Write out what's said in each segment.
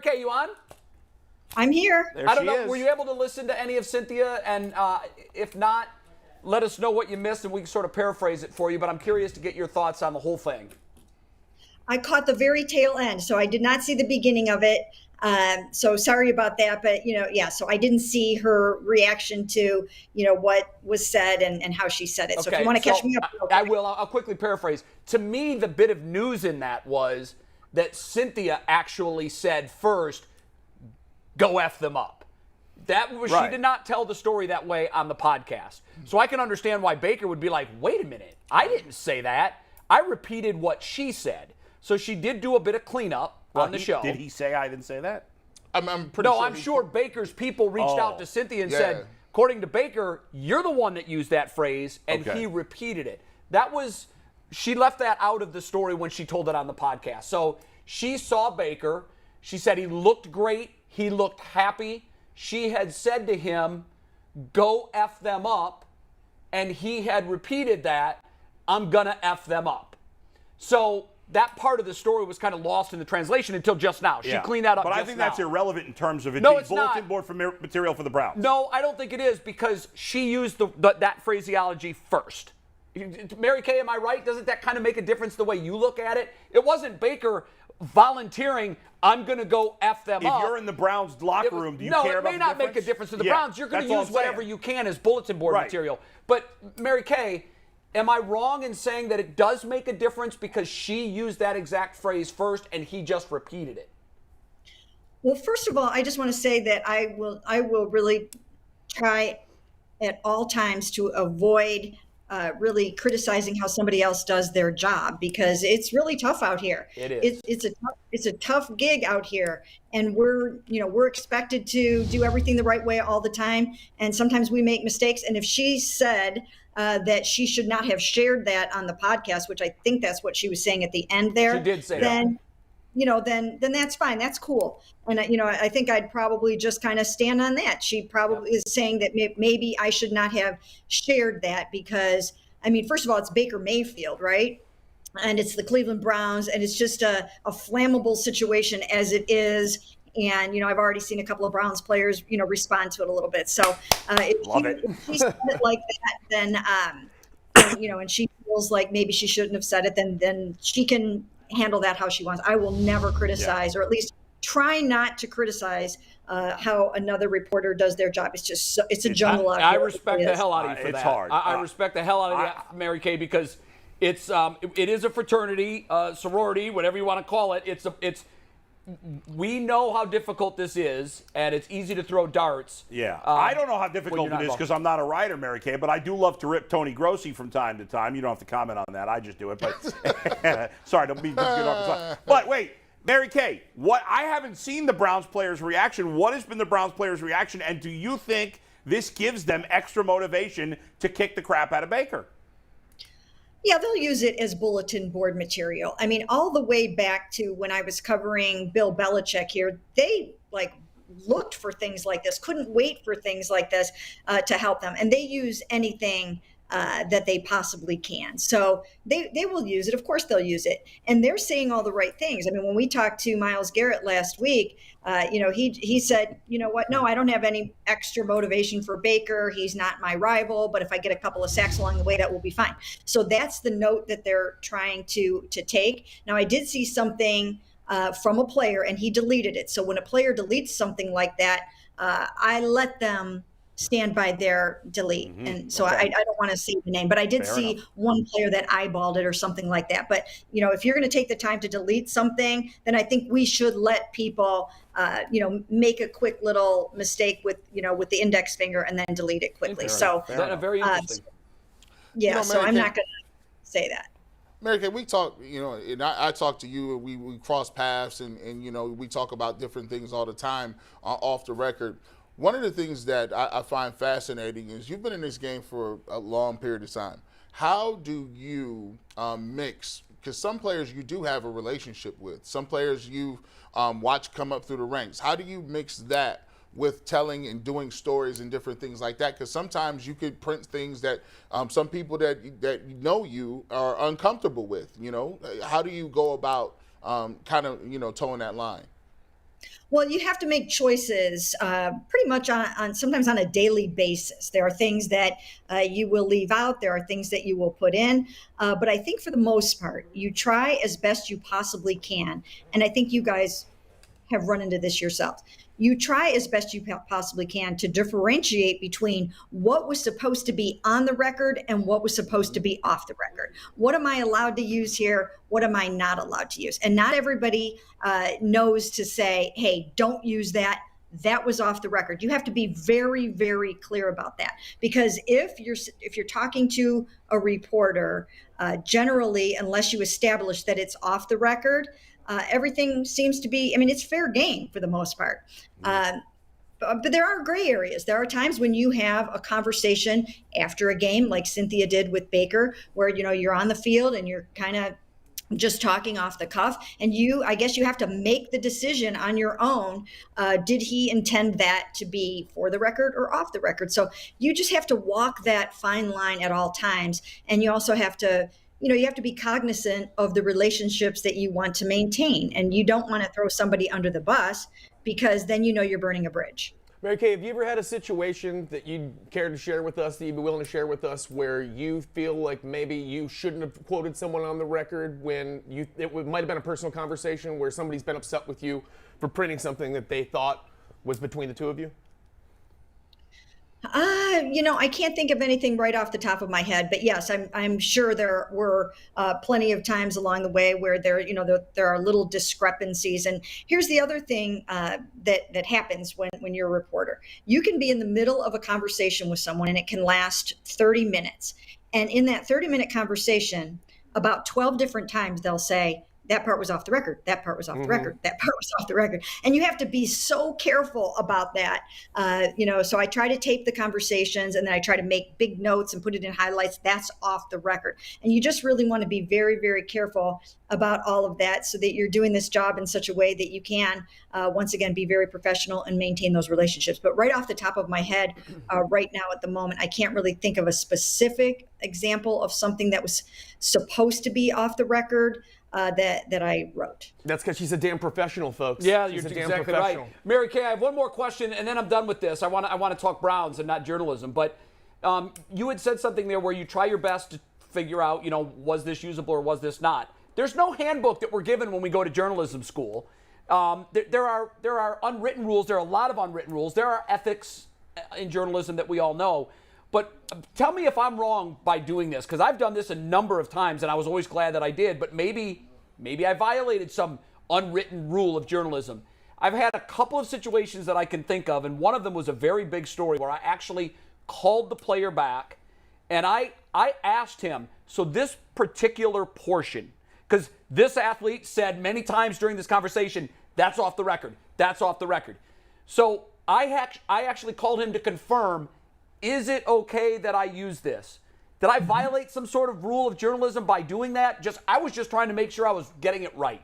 Okay, you on? I'm here. I don't know. Were you able to listen to any of Cynthia? And if not, let us know what you missed and we can sort of paraphrase it for you. But I'm curious to get your thoughts on the whole thing. I caught the very tail end, so I did not see the beginning of it. So sorry about that. But, so I didn't see her reaction to, what was said and how she said it. Okay, so if you want to catch me up. I will. I'll quickly paraphrase. To me, the bit of news in that was that Cynthia actually said first, go F them up. That was right. She did not tell the story that way on the podcast. So I can understand why Baker would be like, wait a minute, I didn't say that. I repeated what she said. So she did do a bit of cleanup on the show. Did he say I didn't say that? I'm pretty sure. I'm sure Baker's people reached out to Cynthia and said, according to Baker, you're the one that used that phrase, and he repeated it. She left that out of the story when she told it on the podcast. So she saw Baker. She said he looked great. He looked happy. She had said to him, go F them up. And he had repeated that, I'm going to F them up. So that part of the story was kind of lost in the translation until just now. She cleaned that up But just I think now. that's irrelevant in terms of it being bulletin board material for the Browns. No, I don't think it is because she used that phraseology first. Mary Kay, am I right? Doesn't that kind of make a difference the way you look at it? It wasn't Baker volunteering, I'm going to go F them up. If you're in the Browns locker room, do you care about the difference? No, it may not make a difference to the Browns. You're going to use whatever you can as bulletin board material. But Mary Kay, am I wrong in saying that it does make a difference because she used that exact phrase first and he just repeated it? Well, first of all, I just want to say that I will really try at all times to avoid really criticizing how somebody else does their job because it's really tough out here. It is. It's a tough gig out here, and we're expected to do everything the right way all the time, and sometimes we make mistakes. And if she said that she should not have shared that on the podcast, which I think that's what she was saying at the end there. She did say that. Then that's fine. That's cool. And, I think I'd probably just kind of stand on that. She probably is saying that maybe I should not have shared that because, first of all, it's Baker Mayfield, right? And it's the Cleveland Browns, and it's just a flammable situation as it is. And, I've already seen a couple of Browns players, respond to it a little bit. So if she said it like that, then, and she feels like maybe she shouldn't have said it, then she can handle that how she wants. I will never criticize, or at least try not to criticize how another reporter does their job. It's just it's a jungle out here. I respect the hell out of you for that. It's hard. I respect the hell out of you, Mary Kay, because it is a fraternity, sorority, whatever you want to call it. We know how difficult this is, and it's easy to throw darts. Yeah. I don't know how difficult it is because I'm not a writer, Mary Kay, but I do love to rip Tony Grossi from time to time. You don't have to comment on that. I just do it. But sorry, don't be good off. But wait, Mary Kay, I haven't seen the Browns players' reaction. What has been the Browns players' reaction, and do you think this gives them extra motivation to kick the crap out of Baker? Yeah, they'll use it as bulletin board material. All the way back to when I was covering Bill Belichick here, they looked for things like this, couldn't wait for things like this to help them. And they use anything that they possibly can. So they will use it. Of course, they'll use it. And they're saying all the right things. When we talked to Myles Garrett last week, he said, you know what? No, I don't have any extra motivation for Baker. He's not my rival. But if I get a couple of sacks along the way, that will be fine. So that's the note that they're trying to take. Now, I did see something from a player, and he deleted it. So when a player deletes something like that, I let them stand by their delete. Mm-hmm. And so I don't want to say the name, but I did see one player that eyeballed it or something like that. But, if you're going to take the time to delete something, then I think we should let people, make a quick little mistake with the index finger and then delete it quickly. Very interesting. So I'm not going to say that. Mary Kay, we talk, and I talk to you, and we cross paths, and we talk about different things all the time off the record. One of the things that I find fascinating is you've been in this game for a long period of time. How do you mix? Because some players you do have a relationship with. Some players you watch come up through the ranks. How do you mix that with telling and doing stories and different things like that? Because sometimes you could print things that some people that know you are uncomfortable with. How do you go about kind of towing that line? Well, you have to make choices pretty much on sometimes on a daily basis. There are things that you will leave out. There are things that you will put in. But I think for the most part, you try as best you possibly can. And I think you guys have run into this yourselves. You try as best you possibly can to differentiate between what was supposed to be on the record and what was supposed to be off the record. What am I allowed to use here? What am I not allowed to use? And not everybody knows to say, hey, don't use that. That was off the record. You have to be very, very clear about that, because if you're talking to a reporter, generally, unless you establish that it's off the record, everything seems to be, I mean, it's fair game for the most part. But there are gray areas. There are times when you have a conversation after a game, like Cynthia did with Baker, where, you're on the field and you're kind of just talking off the cuff. And I guess you have to make the decision on your own. Did he intend that to be for the record or off the record? So you just have to walk that fine line at all times. And you also have to, you have to be cognizant of the relationships that you want to maintain. And you don't want to throw somebody under the bus, because then you're burning a bridge. Mary Kay, have you ever had a situation that you'd care to share with us, that you'd be willing to share with us, where you feel like maybe you shouldn't have quoted someone on the record when it might have been a personal conversation where somebody's been upset with you for printing something that they thought was between the two of you? I can't think of anything right off the top of my head, but yes, I'm sure there were plenty of times along the way where there are little discrepancies. And here's the other thing that happens when you're a reporter. You can be in the middle of a conversation with someone and it can last 30 minutes. And in that 30-minute conversation, about 12 different times they'll say, that part was off the record. That part was off the record. That part was off the record. And you have to be so careful about that. So I try to tape the conversations, and then I try to make big notes and put it in highlights. That's off the record. And you just really want to be very, very careful about all of that, so that you're doing this job in such a way that you can, once again, be very professional and maintain those relationships. But right off the top of my head, right now at the moment, I can't really think of a specific example of something that was supposed to be off the record that I wrote. That's because she's a damn professional, folks. Yeah, she's you're a damn exactly professional. right. Mary Kay, I have one more question, and then I'm done with this. I want to talk Browns and not journalism. But you had said something there where you try your best to figure out, was this usable or was this not? There's no handbook that we're given when we go to journalism school. There are unwritten rules. There are a lot of unwritten rules. There are ethics in journalism that we all know. But tell me if I'm wrong by doing this, because I've done this a number of times, and I was always glad that I did. But maybe I violated some unwritten rule of journalism. I've had a couple of situations that I can think of, and one of them was a very big story where I actually called the player back, and I asked him, so this particular portion, because this athlete said many times during this conversation, that's off the record, that's off the record. So I actually called him to confirm, is it okay that I use this? Did I violate some sort of rule of journalism by doing that? I was just trying to make sure I was getting it right.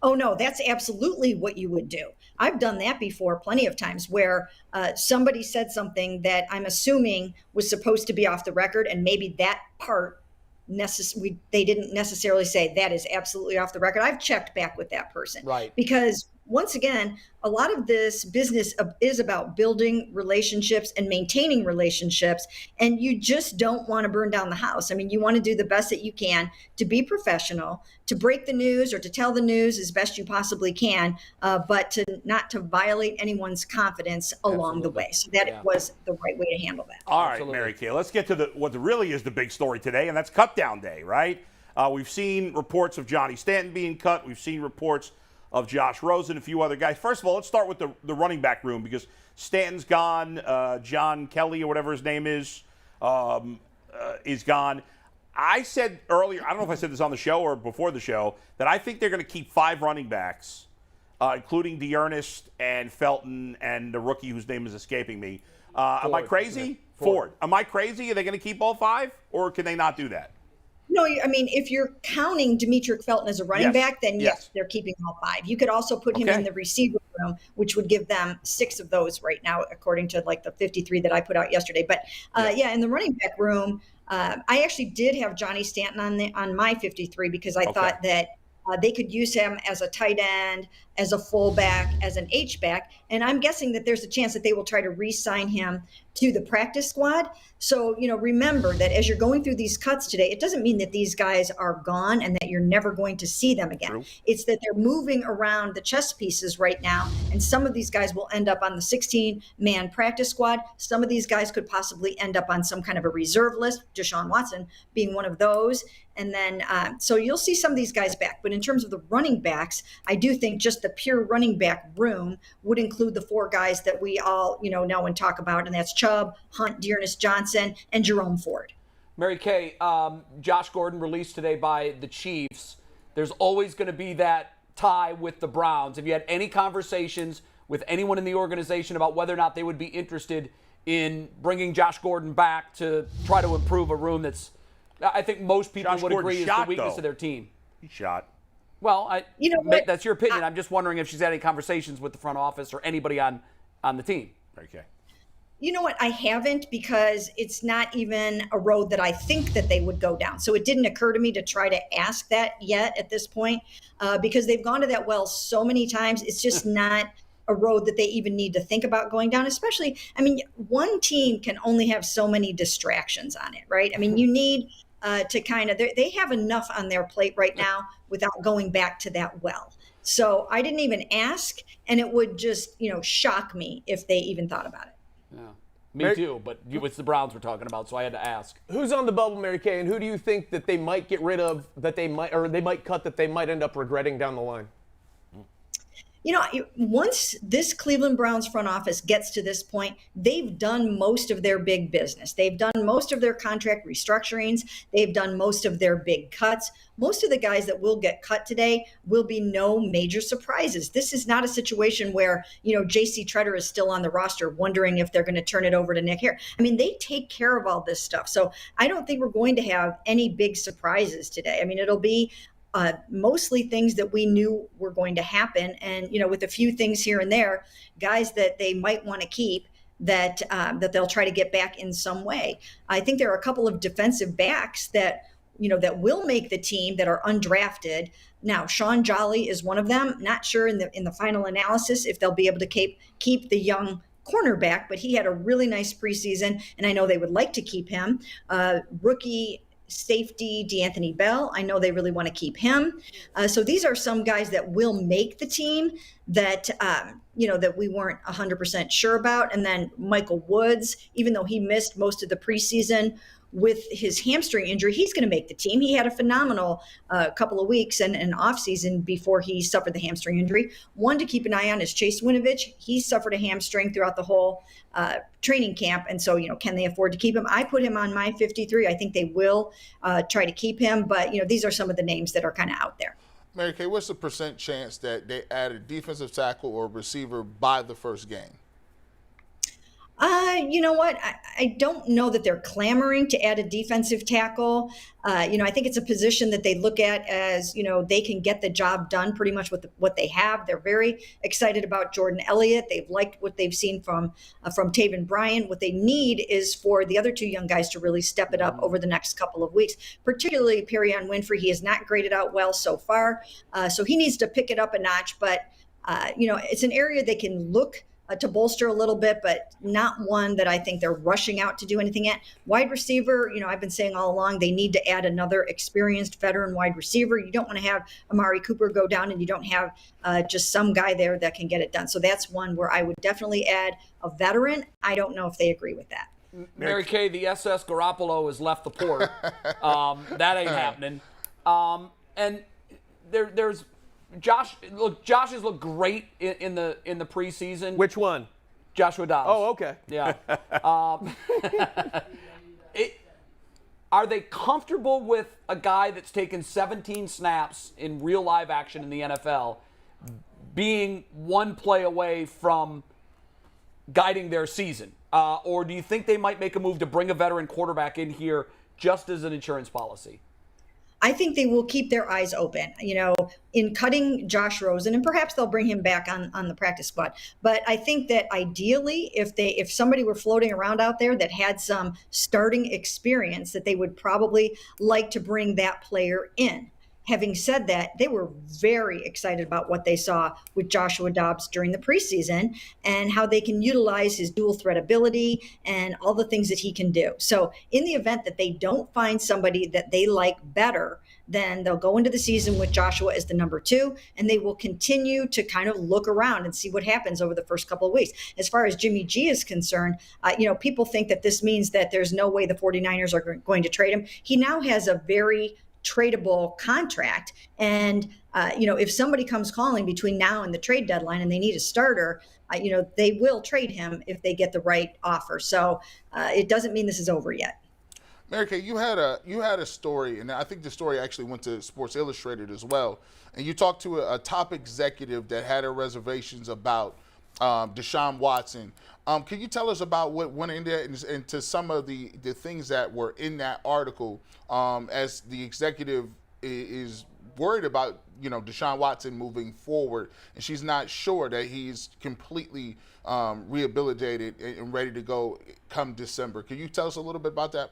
Oh, no, that's absolutely what you would do. I've done that before plenty of times, where somebody said something that I'm assuming was supposed to be off the record, and maybe that part they didn't necessarily say that is absolutely off the record. I've checked back with that person. Right. Because once again, a lot of this business is about building relationships and maintaining relationships, and you just don't want to burn down the house. I mean, you want to do the best that you can to be professional, to break the news or to tell the news as best you possibly can, but not to violate anyone's confidence along the way. So that was the right way to handle that. All right, Mary Kay, let's get to what really is the big story today, and that's cut down day, right? We've seen reports of Johnny Stanton being cut. We've seen reports of Josh Rosen, a few other guys. First of all, let's start with the running back room, because Stanton's gone. John Kelly, or whatever his name is gone. I said earlier, I don't know if I said this on the show or before the show, that I think they're going to keep 5 running backs, including Dearness and Felton and the rookie whose name is escaping me. Am I crazy? Ford. Am I crazy? Are they going to keep all 5, or can they not do that? No, I mean, if you're counting Demetric Felton as a running back, then yes, they're keeping all 5. You could also put him in the receiver room, which would give them 6 of those right now, according to like the 53 that I put out yesterday. But in the running back room, I actually did have Johnny Stanton on my 53, because I thought that They could use him as a tight end, as a fullback, as an H-back. And I'm guessing that there's a chance that they will try to re-sign him to the practice squad. So, remember that as you're going through these cuts today, it doesn't mean that these guys are gone and that you're never going to see them again. True. It's that they're moving around the chess pieces right now. And some of these guys will end up on the 16-man practice squad. Some of these guys could possibly end up on some kind of a reserve list, Deshaun Watson being one of those. And then, so you'll see some of these guys back. But in terms of the running backs, I do think just the pure running back room would include the 4 guys that we all, know and talk about. And that's Chubb, Hunt, Dearness Johnson, and Jerome Ford. Mary Kay, Josh Gordon released today by the Chiefs. There's always going to be that tie with the Browns. Have you had any conversations with anyone in the organization about whether or not they would be interested in bringing Josh Gordon back to try to improve a room that's, I think most people would agree, is the weakness of their team? He shot. Well, that's your opinion. I'm just wondering if she's had any conversations with the front office or anybody on the team. Okay. You know what? I haven't, because it's not even a road that I think that they would go down. So it didn't occur to me to try to ask that yet at this point, because they've gone to that well so many times. It's just not a road that they even need to think about going down, especially, one team can only have so many distractions on it, right? You need to kind of, they have enough on their plate right now without going back to that well. So I didn't even ask, and it would just, shock me if they even thought about it. Yeah, me too, but it's the Browns we're talking about, so I had to ask. Who's on the bubble, Mary Kay, and who do you think that they might get rid of, that they might cut, that they might end up regretting down the line? Once this Cleveland Browns front office gets to this point, they've done most of their big business. They've done most of their contract restructurings. They've done most of their big cuts. Most of the guys that will get cut today will be no major surprises. This is not a situation where, J.C. Treader is still on the roster wondering if they're going to turn it over to Nick Hare. They take care of all this stuff. So I don't think we're going to have any big surprises today. It'll be mostly things that we knew were going to happen. And, with a few things here and there, guys that they might want to keep that they'll try to get back in some way. I think there are a couple of defensive backs that will make the team that are undrafted. Now, Sean Jolly is one of them. Not sure in the final analysis if they'll be able to keep the young cornerback, but he had a really nice preseason, and I know they would like to keep him. Rookie safety DeAnthony Bell, I know they really want to keep him. So these are some guys that will make the team that that we weren't 100% sure about. And then Michael Woods, even though he missed most of the preseason with his hamstring injury, he's going to make the team. He had a phenomenal couple of weeks and an offseason before he suffered the hamstring injury. One to keep an eye on is Chase Winovich. He suffered a hamstring throughout the whole training camp. And so, can they afford to keep him? I put him on my 53. I think they will try to keep him. But, these are some of the names that are kind of out there. Mary Kay, what's the % chance that they add a defensive tackle or receiver by the first game? You know what? I don't know that they're clamoring to add a defensive tackle. I think it's a position that they look at as, they can get the job done pretty much with what they have. They're very excited about Jordan Elliott. They've liked what they've seen from Taven Bryan. What they need is for the other 2 young guys to really step it up over the next couple of weeks, particularly Perion Winfrey. He has not graded out well so far. So he needs to pick it up a notch. But, it's an area they can look to bolster a little bit, but not one that I think they're rushing out to do anything at. Wide receiver, I've been saying all along, they need to add another experienced veteran wide receiver. You don't want to have Amari Cooper go down and you don't have just some guy there that can get it done. So that's one where I would definitely add a veteran. I don't know if they agree with that. Mary Kay, the SS Garoppolo has left the port. That ain't happening. And there's Josh has looked great in the preseason. Which one? Joshua Dobbs. Oh, okay. Yeah. Are they comfortable with a guy that's taken 17 snaps in real live action in the NFL being one play away from guiding their season? Or do you think they might make a move to bring a veteran quarterback in here just as an insurance policy? I think they will keep their eyes open, in cutting Josh Rosen, and perhaps they'll bring him back on the practice squad. But I think that ideally, if somebody were floating around out there that had some starting experience, that they would probably like to bring that player in. having said that, they were very excited about what they saw with Joshua Dobbs during the preseason and how they can utilize his dual threat ability and all the things that he can do. So in the event that they don't find somebody that they like better, then they'll go into the season with Joshua as the number 2, and they will continue to kind of look around and see what happens over the first couple of weeks. As far as Jimmy G is concerned, people think that this means that there's no way the 49ers are going to trade him. He now has a very tradable contract. And, if somebody comes calling between now and the trade deadline and they need a starter, they will trade him if they get the right offer. So it doesn't mean this is over yet. Mary Kay, you had a story, and I think the story actually went to Sports Illustrated as well. And you talked to a top executive that had her reservations about Deshaun Watson. Can you tell us about what went into some of the things that were in that article, as the executive is worried about Deshaun Watson moving forward, and she's not sure that he's completely rehabilitated and ready to go come December. Can you tell us a little bit about that?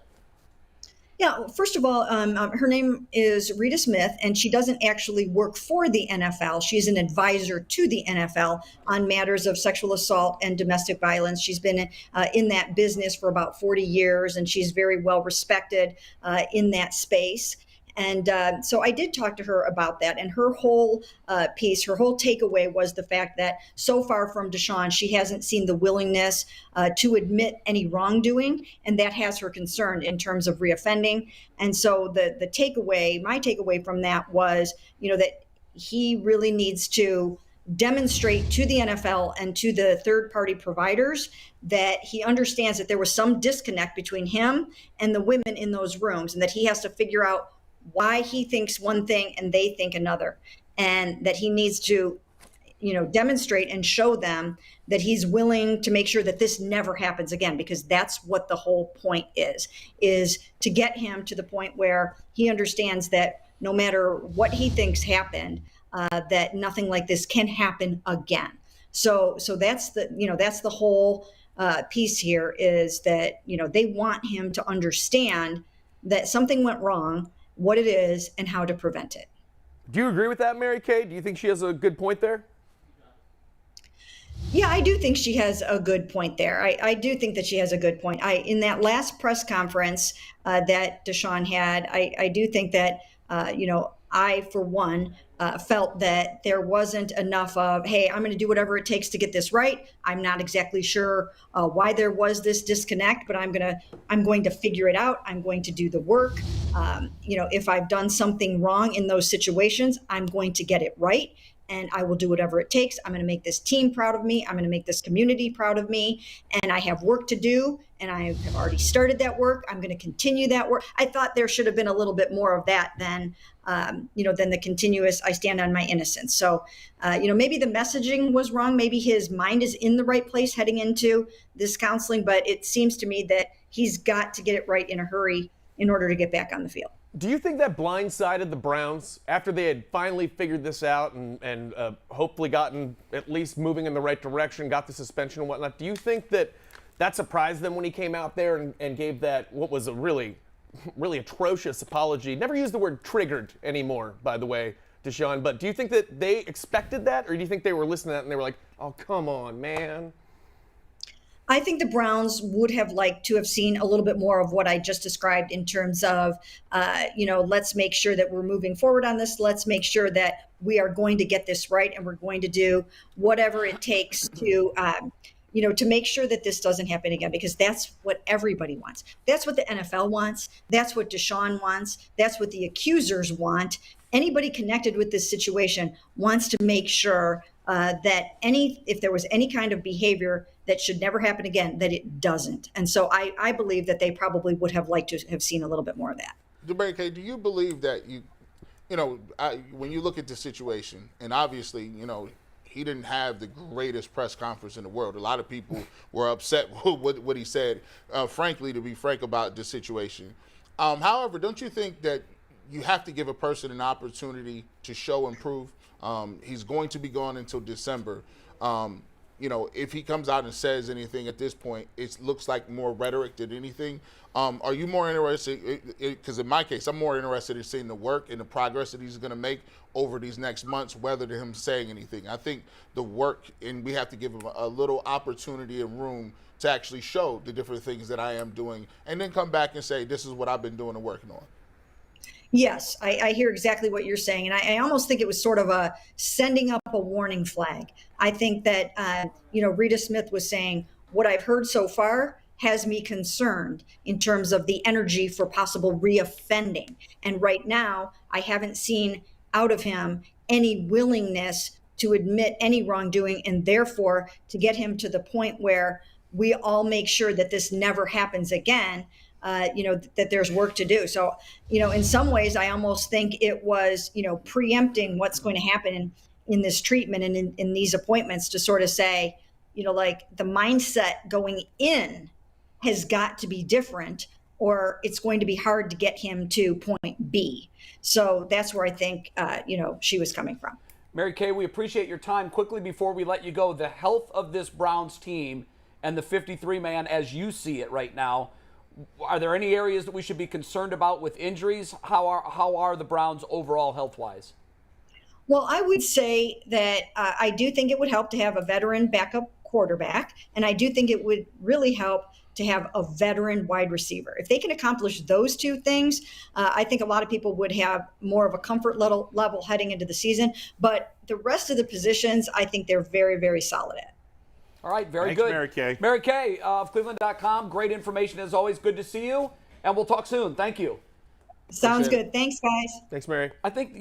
Yeah, first of all, her name is Rita Smith, and she doesn't actually work for the NFL. She's an advisor to the NFL on matters of sexual assault and domestic violence. She's been in that business for about 40 years, and she's very well respected in that space. And so I did talk to her about that, and her whole piece, her whole takeaway was the fact that so far from Deshaun, she hasn't seen the willingness to admit any wrongdoing, and that has her concerned in terms of reoffending. And so the takeaway, my takeaway from that was, that he really needs to demonstrate to the NFL and to the third-party providers that he understands that there was some disconnect between him and the women in those rooms, and that he has to figure out why he thinks one thing and they think another, and that he needs to, demonstrate and show them that he's willing to make sure that this never happens again, because that's what the whole point is to get him to the point where he understands that no matter what he thinks happened, that nothing like this can happen again. So that's the whole piece here, is that, they want him to understand that something went wrong, what it is, and how to prevent it. Do you agree with that, Mary Kay? Do you think she has a good point there? Yeah, I do think she has a good point there. I do think that she has a good point. In that last press conference that Deshaun had, I do think that, I, for one, felt that there wasn't enough of, hey, I'm going to do whatever it takes to get this right. I'm not exactly sure why there was this disconnect, but I'm going to figure it out. I'm going to do the work. If I've done something wrong in those situations, I'm going to get it right. And I will do whatever it takes. I'm going to make this team proud of me. I'm going to make this community proud of me. And I have work to do. And I have already started that work. I'm going to continue that work. I thought there should have been a little bit more of that than the continuous, I stand on my innocence. So, maybe the messaging was wrong. Maybe his mind is in the right place heading into this counseling. But it seems to me that he's got to get it right in a hurry in order to get back on the field. Do you think that blindsided the Browns after they had finally figured this out and hopefully gotten at least moving in the right direction, got the suspension and whatnot? Do you think that surprised them when he came out there and gave that, what was a really, really atrocious apology? Never use the word triggered anymore, by the way, Deshaun, but do you think that they expected that, or do you think they were listening to that and they were like, oh, come on, man? I think the Browns would have liked to have seen a little bit more of what I just described in terms of, let's make sure that we're moving forward on this. Let's make sure that we are going to get this right, and we're going to do whatever it takes to, to make sure that this doesn't happen again, because that's what everybody wants. That's what the NFL wants. That's what Deshaun wants. That's what the accusers want. Anybody connected with this situation wants to make sure that if there was any kind of behavior that should never happen again, that it doesn't. And so I believe that they probably would have liked to have seen a little bit more of that. Mary Kay, do you believe that when you look at the situation, and obviously, he didn't have the greatest press conference in the world. A lot of people were upset with what he said, frankly, to be frank about the situation. However, don't you think that you have to give a person an opportunity to show and prove? He's going to be gone until December. if he comes out and says anything at this point, it looks like more rhetoric than anything. Are you more interested? Because in my case, I'm more interested in seeing the work and the progress that he's going to make over these next months, rather than him saying anything. I think the work, and we have to give him a little opportunity and room to actually show the different things that I am doing, and then come back and say, this is what I've been doing and working on. Yes, I hear exactly what you're saying. And I almost think it was sort of a sending up a warning flag. I think that, Rita Smith was saying, what I've heard so far has me concerned in terms of the energy for possible reoffending. And right now, I haven't seen out of him any willingness to admit any wrongdoing, and therefore to get him to the point where we all make sure that this never happens again. That there's work to do. So, in some ways, I almost think it was, preempting what's going to happen in this treatment and in these appointments, to sort of say, like, the mindset going in has got to be different, or it's going to be hard to get him to point B. So that's where I think, she was coming from. Mary Kay, we appreciate your time. Quickly before we let you go, the health of this Browns team and the 53-man as you see it right now, are there any areas that we should be concerned about with injuries? How are the Browns overall health-wise? Well, I would say that I do think it would help to have a veteran backup quarterback, and I do think it would really help to have a veteran wide receiver. If they can accomplish those two things, I think a lot of people would have more of a comfort level heading into the season. But the rest of the positions, I think they're very, very solid at. All right, very Thanks, good. Mary Kay. Mary Kay of Cleveland.com. Great information as always. Good to see you, and we'll talk soon. Thank you. Sounds good. Thanks, guys. Thanks, Mary. I think